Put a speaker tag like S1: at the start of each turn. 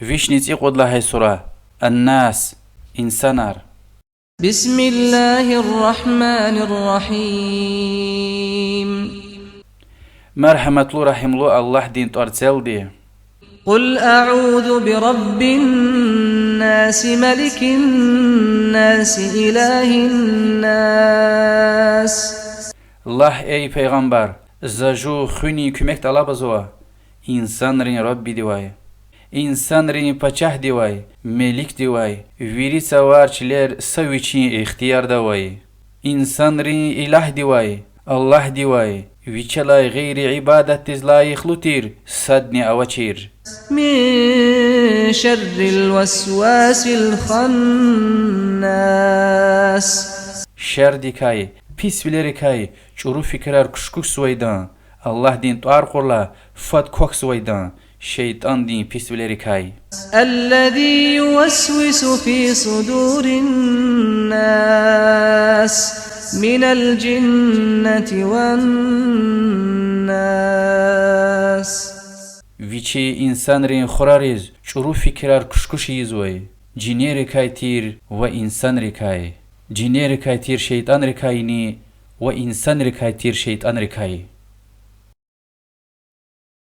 S1: فيشنيت يقود لها سورة الناس إنسانار.
S2: بسم الله الرحمن الرحيم.
S1: مرحمة له رحم له الله دين تورتسل دي.
S2: قل أعوذ برب الناس ملك الناس إله الناس.
S1: الله أي پیغمبر زجو خوني كمك طلبزوا إنسان رين ربي دواي، إنسان رين پچه دواي، ملك دواي، ويري سوار چلير سويچين اختيار دواي، إنسان رين إله دواي، الله دواي، ويچلاي غير عبادة تزلاي خلوتير صدني أوچير.
S2: من شر الوسواس الخناس.
S1: شر ديكاي پيس بليركاي چورو فكرار كشكوك سويدان الله دين طار قرلا فات كوك سويدان شيطان دين پيس بليركاي
S2: الذي يوسوس في صدور الناس من الجنة والناس.
S1: ويچي إنسان رين خراريز چورو فكرار كشكوش يزوي جيني ركاي تير و إنسان ركاي، جيني ركاي تير شيطان ركايني و إنسان ركاي تير شيطان ركاي.